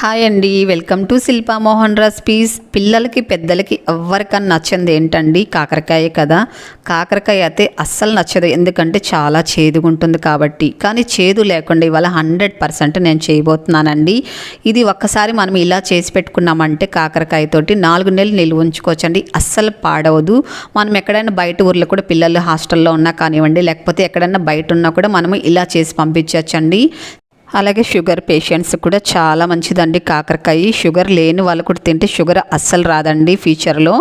Hi అండి, welcome to Shilpa Mohan recipes. పిల్లలకి పెద్దలకి ఎవరికన్నా నచ్చంది ఏంటండి? కాకరకాయ కదా. కాకరకాయ అయితే అస్సలు నచ్చదు, ఎందుకంటే చాలా చేదుగా ఉంటుంది కాబట్టి. కానీ చేదు లేకుండా ఇవాళ 100% నేను చేయబోతున్నానండి. ఇది ఒక్కసారి మనం ఇలా చేసి పెట్టుకున్నామంటే కాకరకాయతోటి 4 నెలలు నిల్వ ఉంచుకోవచ్చండి. అస్సలు పాడవదు. మనం ఎక్కడైనా బయట ఊర్లో కూడా పిల్లలు హాస్టల్లో ఉన్నా కానివ్వండి, లేకపోతే ఎక్కడైనా బయట ఉన్నా కూడా మనము ఇలా చేసి పంపించవచ్చండి. అలాగే షుగర్ పేషెంట్స్ కూడా చాలా మంచిదండి కాకరకాయ. షుగర్ లేని వాళ్ళు కూడా తింటే షుగర్ అస్సలు రాదండి ఫ్యూచర్లో.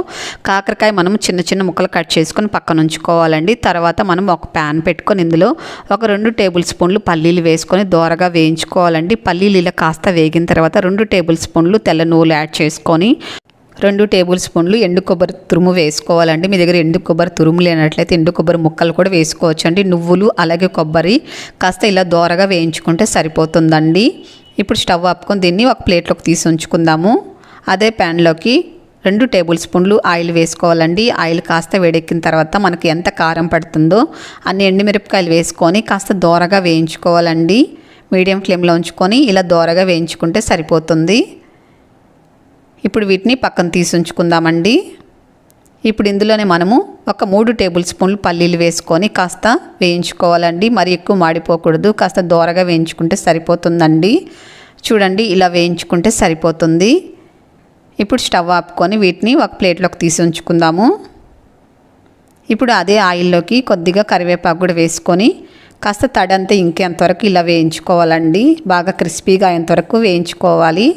కాకరకాయ మనం చిన్న చిన్న ముక్కలు కట్ చేసుకొని పక్కన ఉంచుకోవాలండి. తర్వాత మనం ఒక ప్యాన్ పెట్టుకొని ఇందులో ఒక 2 టేబుల్ స్పూన్లు పల్లీలు వేసుకొని దోరగా వేయించుకోవాలండి. పల్లీలు ఇలా కాస్త వేగిన తర్వాత 2 టేబుల్ స్పూన్లు తెల్ల నువ్వులు యాడ్ చేసుకొని 2 టేబుల్ స్పూన్లు ఎండు కొబ్బరి తురుము వేసుకోవాలండి. మీ దగ్గర ఎండు కొబ్బరి తురుము లేనట్లయితే ఎండు కొబ్బరి ముక్కలు కూడా వేసుకోవచ్చండి. నువ్వులు అలాగే కొబ్బరి కాస్త ఇలా దోరగా వేయించుకుంటే సరిపోతుందండి. ఇప్పుడు స్టవ్ ఆపుకొని దీన్ని ఒక ప్లేట్లోకి తీసి ఉంచుకుందాము. అదే ప్యాన్లోకి 2 టేబుల్ స్పూన్లు ఆయిల్ వేసుకోవాలండి. ఆయిల్ కాస్త వేడెక్కిన తర్వాత మనకి ఎంత కారం పడుతుందో అన్ని ఎండుమిరపకాయలు వేసుకొని కాస్త దోరగా వేయించుకోవాలండి. మీడియం ఫ్లేమ్లో ఉంచుకొని ఇలా దోరగా వేయించుకుంటే సరిపోతుంది. ఇప్పుడు వీటిని పక్కన తీసి ఉంచుకుందామండి. ఇప్పుడు ఇందులోనే మనము ఒక 3 టేబుల్ స్పూన్లు పల్లీలు వేసుకొని కాస్త వేయించుకోవాలండి. మరి ఎక్కువ మాడిపోకూడదు, కాస్త దోరగా వేయించుకుంటే సరిపోతుందండి. చూడండి, ఇలా వేయించుకుంటే సరిపోతుంది. ఇప్పుడు స్టవ్ ఆపుకొని వీటిని ఒక ప్లేట్లోకి తీసి ఉంచుకుందాము. ఇప్పుడు అదే ఆయిల్లోకి కొద్దిగా కరివేపాకు కూడా వేసుకొని కాస్త తడంతా ఇంకేంతవరకు ఇలా వేయించుకోవాలండి. బాగా క్రిస్పీగా అయ్యేంతవరకు వేయించుకోవాలి.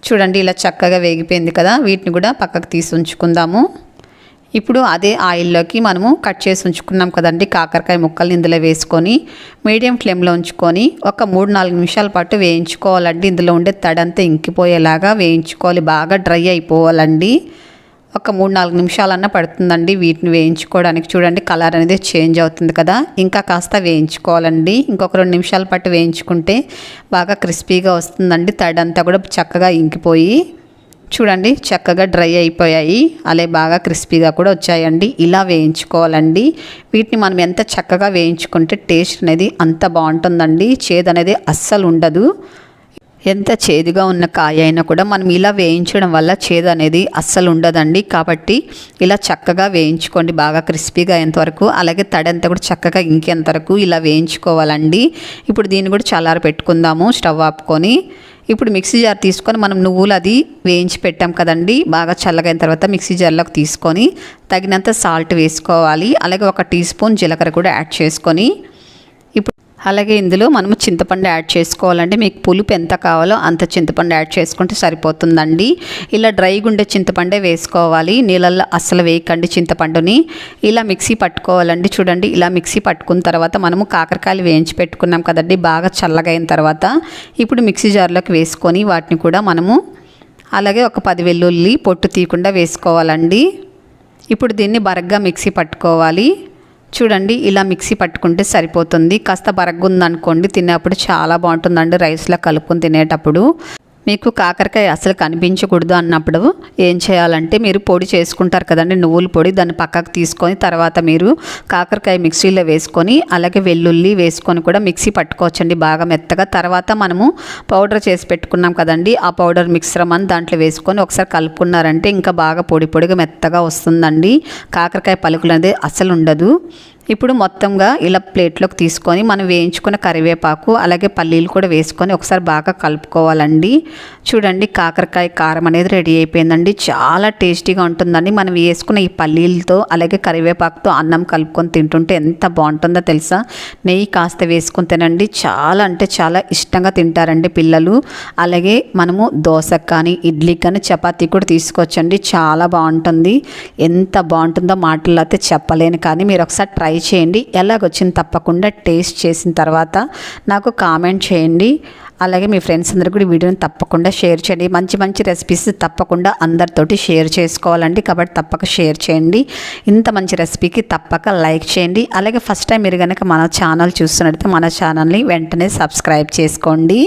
చూడండి, ఇలా చక్కగా వేగిపోయింది కదా. వీటిని కూడా పక్కకు తీసి ఉంచుకుందాము. ఇప్పుడు అదే ఆయిల్లోకి మనము కట్ చేసి ఉంచుకున్నాం కదండి కాకరకాయ ముక్కల్ని ఇందులో వేసుకొని మీడియం ఫ్లేమ్లో ఉంచుకొని ఒక 3-4 నిమిషాల పాటు వేయించుకోవాలండి. ఇందులో ఉండే తడంతా ఇంకిపోయేలాగా వేయించుకోవాలి. బాగా డ్రై అయిపోవాలండి. ఒక 3-4 నిమిషాలన్నా పడుతుందండి వీటిని వేయించుకోవడానికి. చూడండి, కలర్ అనేది చేంజ్ అవుతుంది కదా. ఇంకా కాస్త వేయించుకోవాలండి. ఇంకొక 2 నిమిషాల పాటు వేయించుకుంటే బాగా క్రిస్పీగా వస్తుందండి. తడంతా కూడా చక్కగా ఇంకిపోయి చూడండి చక్కగా డ్రై అయిపోయాయి. అలాగే బాగా క్రిస్పీగా కూడా వచ్చాయండి. ఇలా వేయించుకోవాలండి. వీటిని మనం ఎంత చక్కగా వేయించుకుంటే టేస్ట్ అనేది అంత బాగుంటుందండి. చేదు అనేది అస్సలు ఉండదు. ఎంత చేదుగా ఉన్న కాయ అయినా కూడా మనం ఇలా వేయించడం వల్ల చేదు అనేది అస్సలు ఉండదండి. కాబట్టి ఇలా చక్కగా వేయించుకోండి బాగా క్రిస్పీగా అయ్యేంతవరకు. అలాగే తడంతా కూడా చక్కగా ఇంకేంతవరకు ఇలా వేయించుకోవాలండి. ఇప్పుడు దీన్ని కూడా చల్లారి పెట్టుకుందాము స్టవ్ ఆపుకొని. ఇప్పుడు మిక్సీ జార్ తీసుకొని మనం నువ్వులు అది వేయించి పెట్టాం కదండి. బాగా చల్లగైన తర్వాత మిక్సీ జార్లోకి తీసుకొని తగినంత సాల్ట్ వేసుకోవాలి. అలాగే 1 టీ స్పూన్ జీలకర్ర కూడా యాడ్ చేసుకొని ఇప్పుడు అలాగే ఇందులో మనము చింతపండు యాడ్ చేసుకోవాలండి. మీకు పులుపు ఎంత కావాలో అంత చింతపండు యాడ్ చేసుకుంటే సరిపోతుందండి. ఇలా డ్రైగా ఉండే చింతపండే వేసుకోవాలి. నీళ్ళల్లో అస్సలు వేయకండి చింతపండుని. ఇలా మిక్సీ పట్టుకోవాలండి. చూడండి, ఇలా మిక్సీ పట్టుకున్న తర్వాత మనము కాకరకాయలు వేయించి పెట్టుకున్నాం కదండి. బాగా చల్లగా అయిన తర్వాత ఇప్పుడు మిక్సీ జార్లోకి వేసుకొని వాటిని కూడా మనము అలాగే ఒక 10 వెల్లుల్లి పొట్టు తీయకుండా వేసుకోవాలండి. ఇప్పుడు దీన్ని బరగ్గా మిక్సీ పట్టుకోవాలి. చూడండి, ఇలా మిక్సీ పట్టుకుంటే సరిపోతుంది. కాస్త బరగ్గుందనుకోండి తినేటప్పుడు చాలా బాగుంటుందండి. రైస్లో కలుపుకొని తినేటప్పుడు. మీకు కాకరకాయ అసలు కనిపించకూడదు అన్నప్పుడు ఏం చేయాలంటే మీరు పొడి చేసుకుంటారు కదండి నువ్వుల పొడి, దాన్ని పక్కకు తీసుకొని తర్వాత మీరు కాకరకాయ మిక్సీలో వేసుకొని అలాగే వెల్లుల్లి వేసుకొని కూడా మిక్సీ పట్టుకోవచ్చండి బాగా మెత్తగా. తర్వాత మనము పౌడర్ చేసి పెట్టుకున్నాం కదండి, ఆ పౌడర్ మిశ్రమాన్ని దాంట్లో వేసుకొని ఒకసారి కలుపుకున్నారంటే ఇంకా బాగా పొడి పొడిగా మెత్తగా వస్తుందండి. కాకరకాయ పలుకులు అనేది అసలు ఉండదు. ఇప్పుడు మొత్తంగా ఇలా ప్లేట్లోకి తీసుకొని మనం వేయించుకున్న కరివేపాకు అలాగే పల్లీలు కూడా వేసుకొని ఒకసారి బాగా కలుపుకోవాలండి. చూడండి, కాకరకాయ కారం అనేది రెడీ అయిపోయిందండి. చాలా టేస్టీగా ఉంటుందండి. మనం వేసుకున్న ఈ పల్లీలతో అలాగే కరివేపాకుతో అన్నం కలుపుకొని తింటుంటే ఎంత బాగుంటుందో తెలుసా. నెయ్యి కాస్త వేసుకొని తినండి. చాలా అంటే చాలా ఇష్టంగా తింటారండి పిల్లలు. అలాగే మనము దోశకు కానీ ఇడ్లీకి కానీ చపాతీ కూడా తీసుకోవచ్చండి. చాలా బాగుంటుంది. ఎంత బాగుంటుందో మాటల్లో అయితే చెప్పలేను. కానీ మీరు ఒకసారి ట్రై చేయండి. ఎలాగొచ్చింది తప్పకుండా టేస్ట్ చేసిన తర్వాత నాకు కామెంట్ చేయండి. అలాగే మీ ఫ్రెండ్స్ అందరూ కూడా వీడియోని తప్పకుండా షేర్ చేయండి. మంచి మంచి రెసిపీస్ తప్పకుండా అందరితోటి షేర్ చేసుకోవాలండి. కాబట్టి తప్పక షేర్ చేయండి. ఇంత మంచి రెసిపీకి తప్పక లైక్ చేయండి. అలాగే ఫస్ట్ టైం మీరు కనుక మన ఛానల్ చూస్తున్నట్లయితే మన ఛానల్ని వెంటనే సబ్స్క్రైబ్ చేసుకోండి.